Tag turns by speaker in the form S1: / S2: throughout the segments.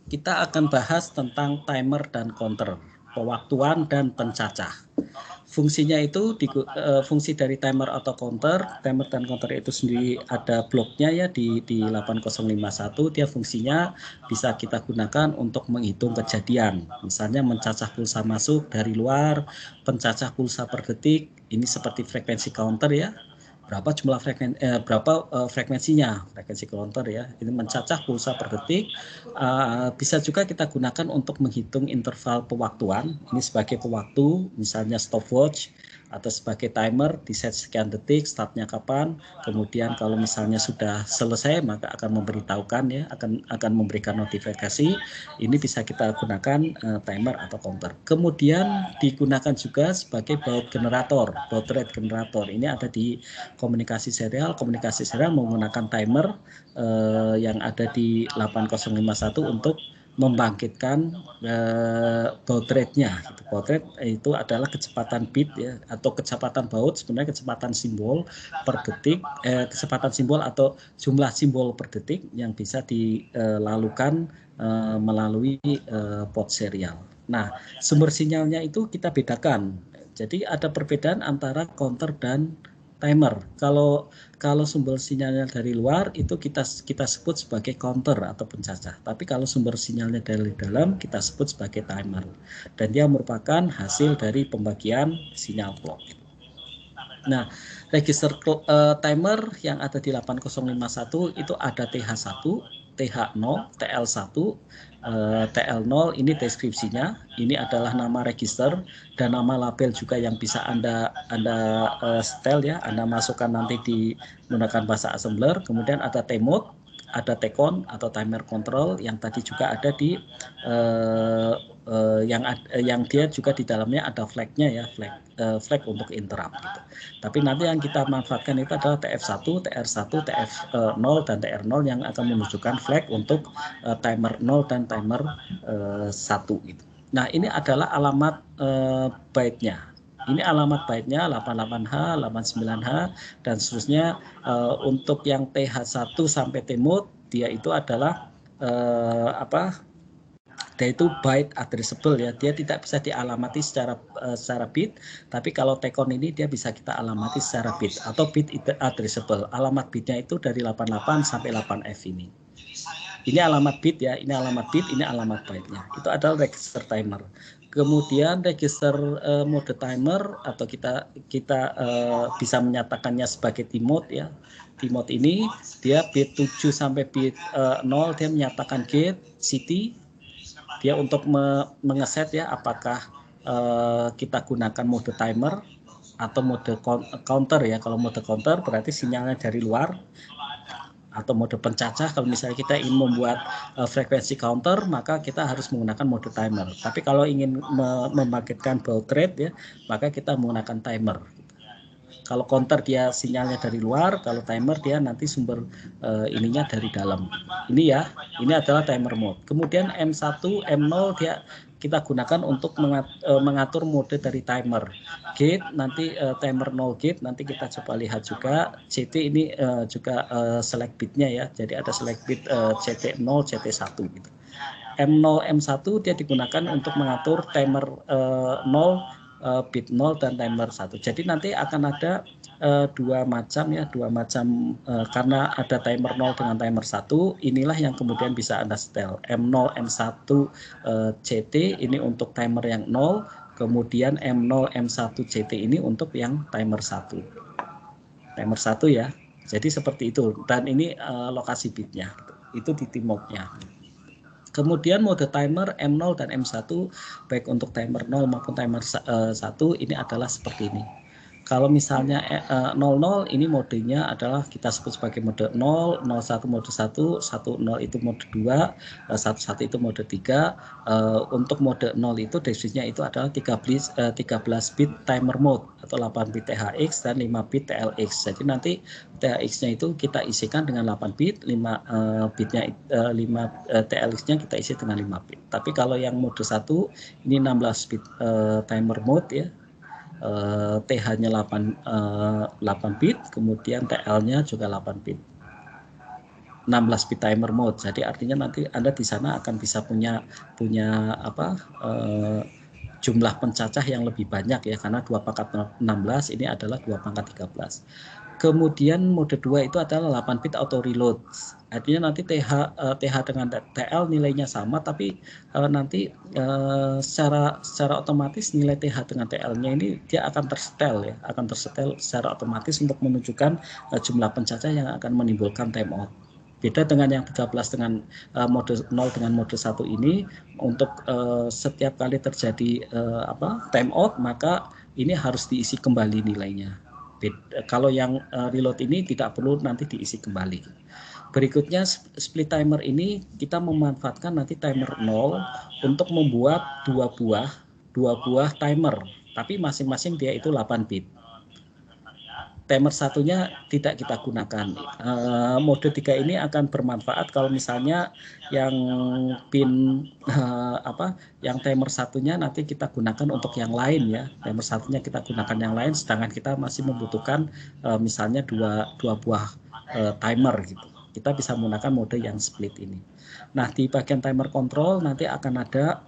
S1: kita akan bahas tentang timer dan counter, pewaktuan dan pencacah. Fungsinya itu fungsi dari timer atau counter dan counter itu sendiri ada bloknya ya di 8051. Dia fungsinya bisa kita gunakan untuk menghitung kejadian, misalnya mencacah pulsa masuk dari luar, pencacah pulsa per detik. Ini seperti frekuensi counter ya, berapa jumlah frekuensi counter ya, ini mencacah pulsa per detik. Bisa juga kita gunakan untuk menghitung interval pewaktuan, ini sebagai pewaktu, misalnya stopwatch, atau sebagai timer di set sekian detik, startnya kapan, kemudian kalau misalnya sudah selesai maka akan memberitahukan ya, akan memberikan notifikasi. Ini bisa kita gunakan timer atau counter. Kemudian digunakan juga sebagai baud generator, baud rate generator. Ini ada di komunikasi serial menggunakan timer yang ada di 8051 untuk membangkitkan baud rate-nya. Baud rate itu adalah kecepatan bit ya, atau kecepatan baud, sebenarnya kecepatan simbol per detik, kecepatan simbol atau jumlah simbol per detik yang bisa dilalukan melalui port serial. Nah, sumber sinyalnya itu kita bedakan. Jadi ada perbedaan antara counter dan timer. Kalau sumber sinyalnya dari luar itu kita sebut sebagai counter atau pencacah. Tapi kalau sumber sinyalnya dari dalam kita sebut sebagai timer. Dan dia merupakan hasil dari pembagian sinyal clock. Nah, register timer yang ada di 8051 itu ada TH1, TH0, TL1, TL0 ini deskripsinya. Ini adalah nama register dan nama label juga yang bisa Anda setel ya, Anda masukkan nanti di menggunakan bahasa assembler. Kemudian ada T-mode, ada T-con atau timer control yang tadi juga ada di yang dia juga di dalamnya ada flag-nya ya, flag untuk interrupt gitu. Tapi nanti yang kita manfaatkan itu adalah TF1, TR1, TF0 dan TR0 yang akan menunjukkan flag untuk timer 0 dan timer 1 gitu. Nah, ini adalah alamat byte-nya. Ini alamat byte-nya 88H, 89H dan seterusnya. Untuk yang TH1 sampai T-mode dia itu adalah dia itu byte addressable ya, dia tidak bisa dialamati secara bit, tapi kalau T-con ini dia bisa kita alamati secara bit atau bit addressable. Alamat bitnya itu dari 88 sampai 8F ini. Ini alamat bit ya, ini alamat bit, ini alamat byte-nya. Itu adalah register timer. Kemudian register mode timer atau kita bisa menyatakannya sebagai T-mode ya. T-mode ini dia bit 7 sampai bit 0 dia menyatakan gate city. Dia untuk mengeset ya apakah kita gunakan mode timer atau mode counter ya. Kalau mode counter berarti sinyalnya dari luar, atau mode pencacah kalau misalnya kita ingin membuat frekuensi counter maka kita harus menggunakan mode timer. Tapi kalau ingin membangkitkan baud rate ya maka kita menggunakan timer. Kalau counter dia sinyalnya dari luar, kalau timer dia nanti sumber ininya dari dalam. Ini ya, ini adalah timer mode. Kemudian M1, M0 dia kita gunakan untuk mengatur mode dari timer. Gate nanti timer 0 gate nanti kita coba lihat juga. CT ini juga select bitnya ya. Jadi ada select bit CT0, CT1 gitu. M0, M1 dia digunakan untuk mengatur timer 0, bit 0 dan timer 1. Jadi nanti akan ada dua macam karena ada timer 0 dengan timer 1. Inilah yang kemudian bisa Anda setel. M0, M1 CT ini untuk timer yang 0, kemudian M0, M1 CT ini untuk yang timer 1. Timer 1 ya. Jadi seperti itu. Dan ini lokasi bitnya. Itu di T-mode-nya. Kemudian mode timer M0 dan M1 baik untuk timer 0 maupun timer 1 ini adalah seperti ini. Kalau misalnya 00 ini modenya adalah kita sebut sebagai mode 0, 01 mode 1, 10 itu mode 2, 11 itu mode 3. Untuk mode 0 itu deskripsinya itu adalah 13 bit timer mode atau 8 bit THX dan 5 bit TLX. Jadi nanti THX-nya itu kita isikan dengan 8 bit, 5 bitnya 5 TLX-nya kita isi dengan 5 bit. Tapi kalau yang mode 1 ini 16 bit timer mode ya. TH-nya 8 bit, kemudian TL-nya juga 8 bit. 16 bit timer mode. Jadi artinya nanti Anda di sana akan bisa punya jumlah pencacah yang lebih banyak ya, karena 2 pangkat 16 ini adalah 2 pangkat 13. Kemudian mode 2 itu adalah 8 bit auto reload. Artinya nanti TH dengan TL nilainya sama, tapi nanti secara otomatis nilai TH dengan TL-nya ini dia akan tersetel ya, akan tersetel secara otomatis untuk menunjukkan jumlah pencacah yang akan menimbulkan timeout. Beda dengan yang 13 dengan mode 0 dengan mode 1 ini, untuk setiap kali terjadi timeout maka ini harus diisi kembali nilainya. Kalau yang reload ini tidak perlu nanti diisi kembali. Berikutnya split timer ini kita memanfaatkan nanti timer 0 untuk membuat dua buah timer, tapi masing-masing dia itu 8 bit. Timer satunya tidak kita gunakan. Mode 3 ini akan bermanfaat kalau misalnya yang pin yang timer satunya nanti kita gunakan untuk yang lain ya. Timer satunya kita gunakan yang lain, sedangkan kita masih membutuhkan misalnya dua buah timer gitu. Kita bisa menggunakan mode yang split ini. Nah, di bagian timer control nanti akan ada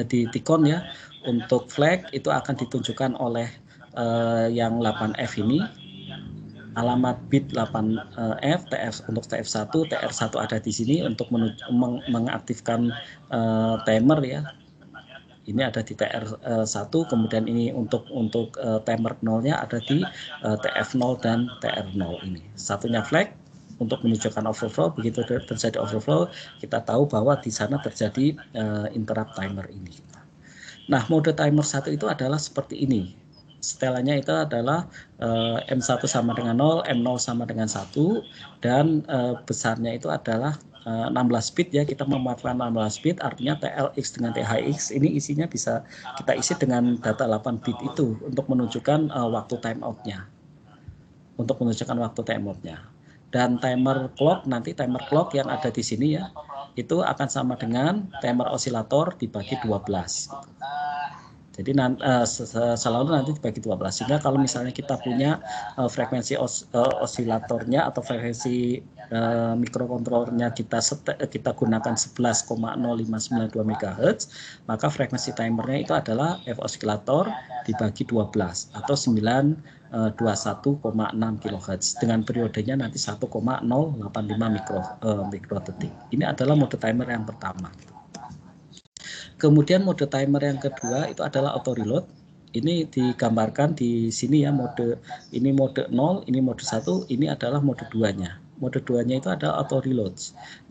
S1: di Ticon ya, untuk flag itu akan ditunjukkan oleh yang 8F ini, alamat bit 8F, TF untuk TF1, TR1 ada di sini untuk mengaktifkan timer ya. Ini ada di TR1, kemudian ini untuk timer 0-nya ada di TF0 dan TR0 ini. Satunya flag untuk menunjukkan overflow. Begitu terjadi overflow, kita tahu bahwa di sana terjadi interrupt timer ini. Nah, mode timer 1 itu adalah seperti ini. Setelannya itu adalah M1 sama dengan 0, M0 sama dengan 1, dan besarnya itu adalah 16 bit ya. Kita memanfaatkan 16 bit, artinya TLX dengan THX ini isinya bisa kita isi dengan data 8 bit itu untuk menunjukkan waktu timeoutnya. Dan timer clock, nanti timer clock yang ada di sini ya, itu akan sama dengan timer osilator dibagi 12. Jadi selalu nanti dibagi 12, sehingga kalau misalnya kita punya frekuensi osilatornya atau frekuensi mikrokontrollernya kita gunakan 11,0592 MHz, maka frekuensi timernya itu adalah F osilator dibagi 12 atau 921,6 kHz dengan periodenya nanti 1,085 mikrodetik. Ini adalah mode timer yang pertama. Kemudian mode timer yang kedua itu adalah auto reload. Ini digambarkan di sini ya, ini mode 0, ini mode 1, ini adalah mode 2-nya. Mode 2-nya itu adalah auto reload.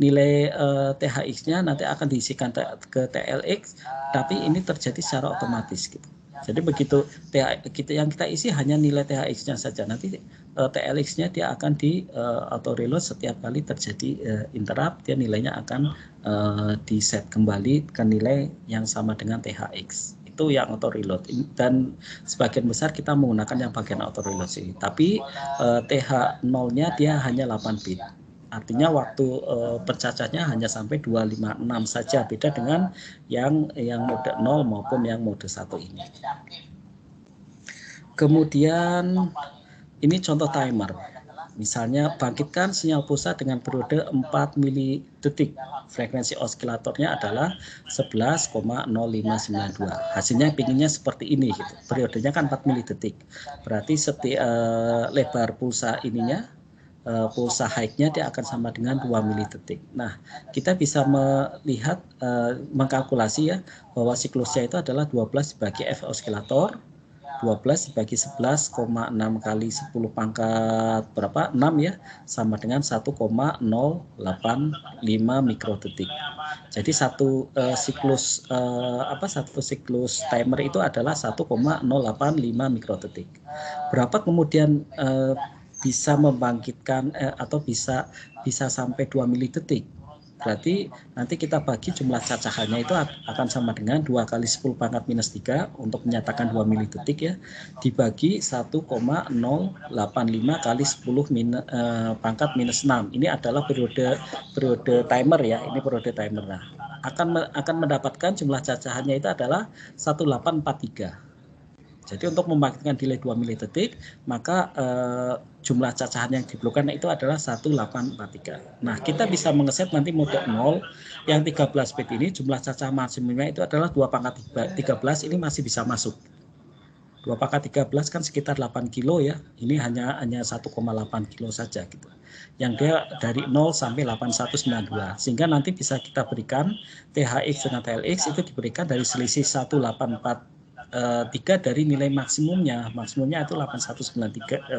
S1: Nilai THX-nya nanti akan diisikan ke TLX, tapi ini terjadi secara otomatis gitu. Jadi begitu yang kita isi hanya nilai THX-nya saja, nanti TLX-nya dia akan di auto reload setiap kali terjadi interrupt, dia nilainya akan di set kembali ke nilai yang sama dengan THX. Itu yang auto reload, dan sebagian besar kita menggunakan yang bagian auto reload sih. Tapi TH0-nya dia hanya 8 bit. Artinya waktu pencacahnya hanya sampai 256 saja, beda dengan yang mode 0 maupun yang mode 1 ini. Kemudian ini contoh timer. Misalnya bangkitkan sinyal pulsa dengan periode 4 mili detik. Frekuensi osilatornya adalah 11,0592. Hasilnya pinginnya seperti ini gitu. Periodenya kan 4 mili detik. Berarti setiap lebar pulsa ininya, pulsa high-nya dia akan sama dengan 2 mili detik. Nah, kita bisa melihat mengkalkulasi ya bahwa siklusnya itu adalah 12 dibagi F osilator, 12 dibagi 11,6 kali 10 pangkat berapa? 6 ya, sama dengan 1,085 mikrodetik. Jadi satu siklus timer itu adalah 1,085 mikrodetik. Berapa kemudian bisa membangkitkan atau bisa sampai 2 mili detik? Berarti nanti kita bagi jumlah cacahannya itu akan sama dengan 2 kali 10 pangkat minus 3 untuk menyatakan 2 mili detik ya, dibagi 1,085 kali 10 pangkat minus 6. Ini adalah periode timer ya, ini periode timer. Nah, akan mendapatkan jumlah cacahannya itu adalah 1843. Jadi untuk membangkitkan delay 2 milidetik, maka jumlah cacahan yang diperlukan itu adalah 1843. Nah, kita bisa mengeset nanti mode 0 yang 13 bit ini jumlah cacahan maksimumnya itu adalah 2 pangkat 13, ini masih bisa masuk. 2 pangkat 13 kan sekitar 8 kilo ya. Ini hanya 1,8 kilo saja gitu. Yang dia dari 0 sampai 8192. Sehingga nanti bisa kita berikan THX dengan TLX itu diberikan dari selisih 1843 dari nilai maksimumnya itu 8191,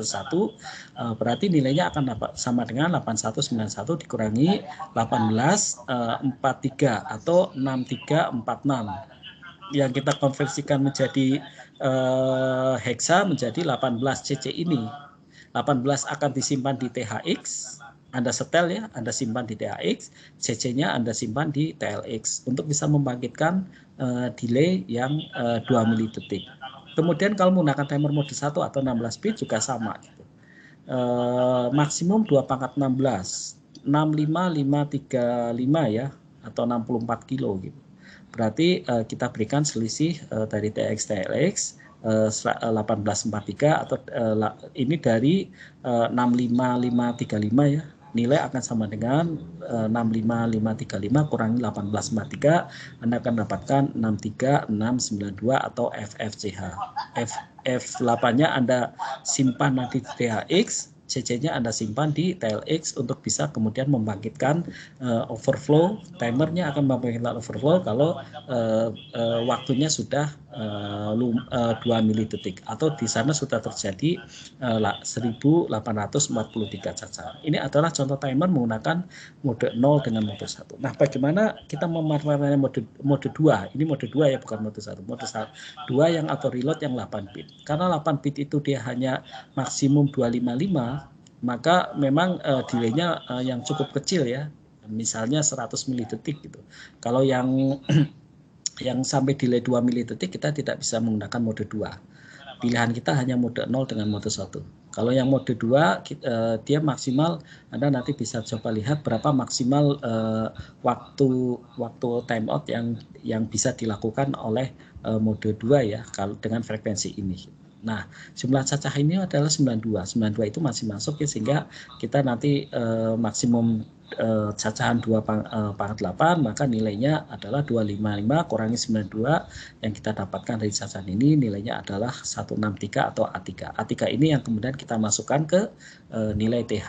S1: berarti nilainya akan dapat sama dengan 8191 dikurangi 1843 atau 6346 yang kita konversikan menjadi heksa menjadi 18 CC ini. 18 akan disimpan di THX, Anda setel ya, Anda simpan di THX, CC-nya Anda simpan di TLX untuk bisa membangkitkan delay yang 2 milidetik. Kemudian kalau menggunakan timer mode 1 atau 16 bit juga sama gitu. Maksimum 2 pangkat 16, 65535 ya, atau 64 kilo gitu. Berarti kita berikan selisih dari TX TLX 1843 atau ini dari 65535 ya. Nilai akan sama dengan 65535 kurangi 1843, Anda akan dapatkan 63692 atau FFCH. F8-nya Anda simpan nanti di THX, CC-nya Anda simpan di TLX untuk bisa kemudian membangkitkan overflow. Timernya akan membangkitkan overflow kalau waktunya sudah 2 milidetik atau di sana sudah terjadi 1843 cacahan. Ini adalah contoh timer menggunakan mode 0 dengan mode 1. Nah, bagaimana kita memanfaatkan mode 2? Ini mode 2 ya, bukan mode 1. Mode 2 yang auto reload yang 8 bit. Karena 8 bit itu dia hanya maksimum 255, maka memang delay-nya yang cukup kecil ya. Misalnya 100 milidetik gitu. Kalau yang sampai delay 2 milidetik kita tidak bisa menggunakan mode 2. Pilihan kita hanya mode 0 dengan mode 1. Kalau yang mode 2 dia maksimal, Anda nanti bisa coba lihat berapa maksimal waktu timeout yang bisa dilakukan oleh mode 2 ya, kalau dengan frekuensi ini. Nah, jumlah cacah ini adalah 92. 92 itu masih masuk ya, sehingga kita nanti maksimum cacahan 2 pangkat 8, maka nilainya adalah 255 kurangi 92 yang kita dapatkan dari cacahan ini nilainya adalah 163 atau A3. A3 ini yang kemudian kita masukkan ke nilai TH.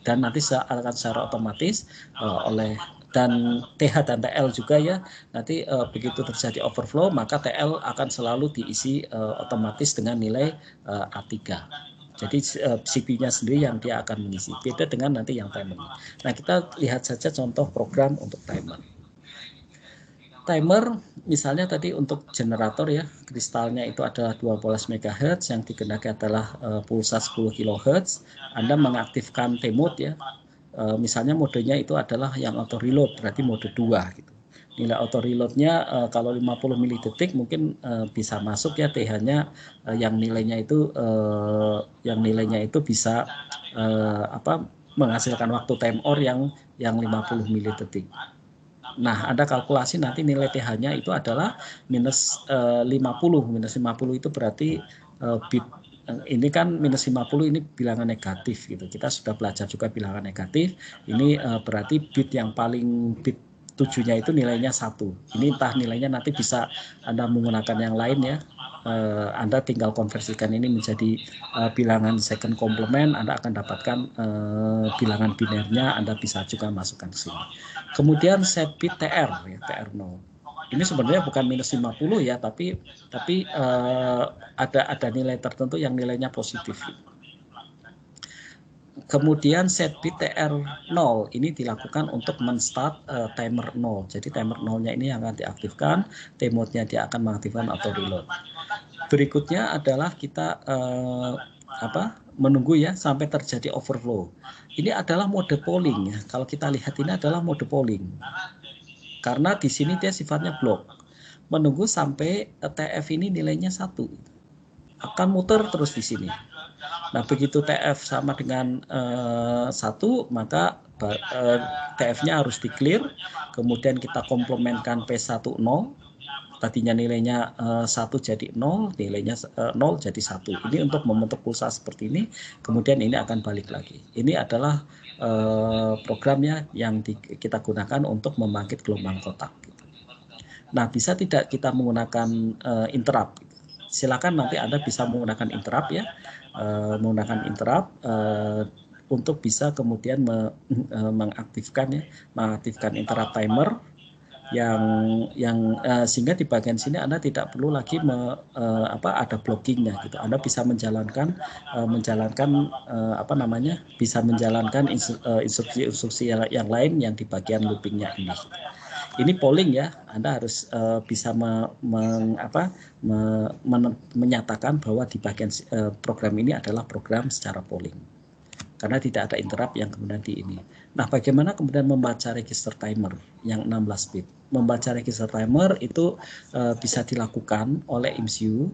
S1: Dan nanti akan secara otomatis oleh dan TH dan TL juga ya, nanti begitu terjadi overflow maka TL akan selalu diisi otomatis dengan nilai A3. Jadi CPU-nya sendiri yang dia akan mengisi, beda dengan nanti yang timer. Nah, kita lihat saja contoh program untuk timer. Timer misalnya tadi untuk generator ya, kristalnya itu adalah 12 MHz, yang digunakan adalah pulsa 10 kHz. Anda mengaktifkan T-mode ya. Misalnya modenya itu adalah yang auto reload, berarti mode 2 gitu. Nilai auto reloadnya kalau 50 milidetik mungkin bisa masuk ya, TH-nya yang nilainya itu bisa menghasilkan waktu time or yang 50 milidetik. Nah, Anda kalkulasi nanti nilai TH-nya itu adalah minus 50. Minus 50 itu berarti bit. Ini kan minus 50 ini bilangan negatif gitu. Kita sudah belajar juga bilangan negatif. Ini berarti bit yang paling bit 7-nya itu nilainya 1. Ini entah nilainya nanti bisa Anda menggunakan yang lain ya. Anda tinggal konversikan ini menjadi bilangan second complement, Anda akan dapatkan bilangan binernya, Anda bisa juga masukkan ke sini. Kemudian set bit TR ya, TR0. Ini sebenarnya bukan minus 50 ya, tapi ada nilai tertentu yang nilainya positif. Kemudian set bit TR0 ini dilakukan untuk men-start timer 0. Jadi timer 0-nya ini yang akan diaktifkan, T-mode-nya dia akan mengaktifkan auto reload. Berikutnya adalah kita menunggu ya sampai terjadi overflow. Ini adalah mode polling ya. Kalau kita lihat ini adalah mode polling. Karena di sini dia sifatnya blok. Menunggu sampai TF ini nilainya 1. Akan muter terus di sini. Nah, begitu TF sama dengan 1, maka TF-nya harus di-clear. Kemudian kita komplementkan P10. tadinya nilainya 1 jadi 0, nilainya 0 jadi 1. Ini untuk membentuk pulsa seperti ini, kemudian ini akan balik lagi. Ini adalah programnya yang kita gunakan untuk membangkit gelombang kotak. Gitu. Nah, bisa tidak kita menggunakan interrupt? Gitu. Silakan nanti Anda bisa menggunakan interrupt ya, menggunakan interrupt untuk bisa kemudian mengaktifkan interrupt timer yang sehingga di bagian sini Anda tidak perlu lagi ada blockingnya gitu. Anda bisa menjalankan bisa menjalankan instruksi-instruksi yang lain yang di bagian loopingnya ini. Ini polling ya, Anda harus bisa menyatakan bahwa di bagian program ini adalah program secara polling. Karena tidak ada interrupt yang kemudian di ini. Nah, bagaimana kemudian membaca register timer yang 16 bit? Membaca register timer itu bisa dilakukan oleh MCU,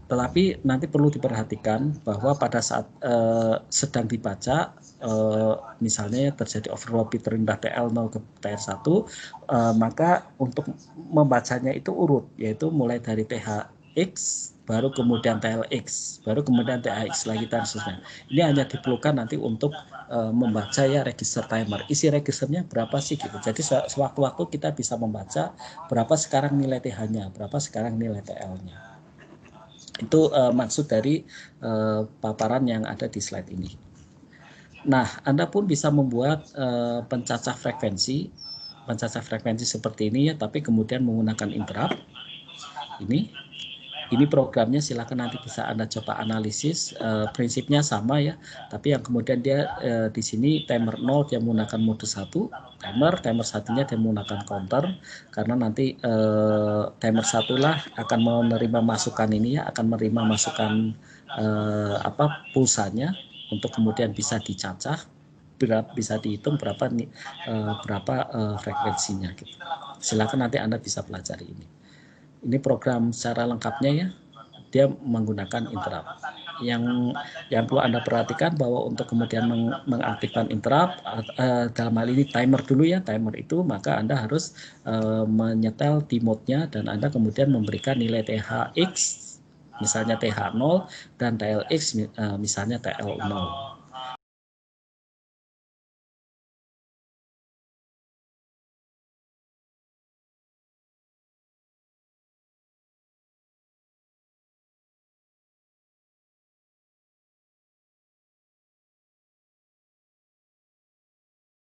S1: tetapi nanti perlu diperhatikan bahwa pada saat sedang dibaca, misalnya terjadi overflow bit terendah TL0 ke TR1, maka untuk membacanya itu urut, yaitu mulai dari THX, baru kemudian TLX, baru kemudian THX lagi dan seterusnya. Ini hanya diperlukan nanti untuk membaca ya register timer. Isi registernya berapa sih gitu. Jadi sewaktu-waktu kita bisa membaca berapa sekarang nilai TH-nya, berapa sekarang nilai TL-nya. Itu maksud dari paparan yang ada di slide ini. Nah, Anda pun bisa membuat pencacah frekuensi seperti ini ya, tapi kemudian menggunakan interrupt. Ini programnya silakan nanti bisa Anda coba analisis, prinsipnya sama ya, tapi yang kemudian dia di sini timer 0 dia menggunakan mode 1, timer satunya dia menggunakan counter, karena nanti timer 1 lah akan menerima masukan ini ya, akan menerima masukan pulsanya untuk kemudian bisa dicacah, bisa dihitung berapa frekuensinya gitu. Silakan nanti Anda bisa pelajari ini. Ini program secara lengkapnya ya, dia menggunakan interrupt. Yang perlu Anda perhatikan bahwa untuk kemudian mengaktifkan interrupt, dalam hal ini timer dulu ya, timer itu maka Anda harus menyetel di mode-nya dan Anda kemudian memberikan nilai THX, misalnya TH0 dan TLX misalnya TL0.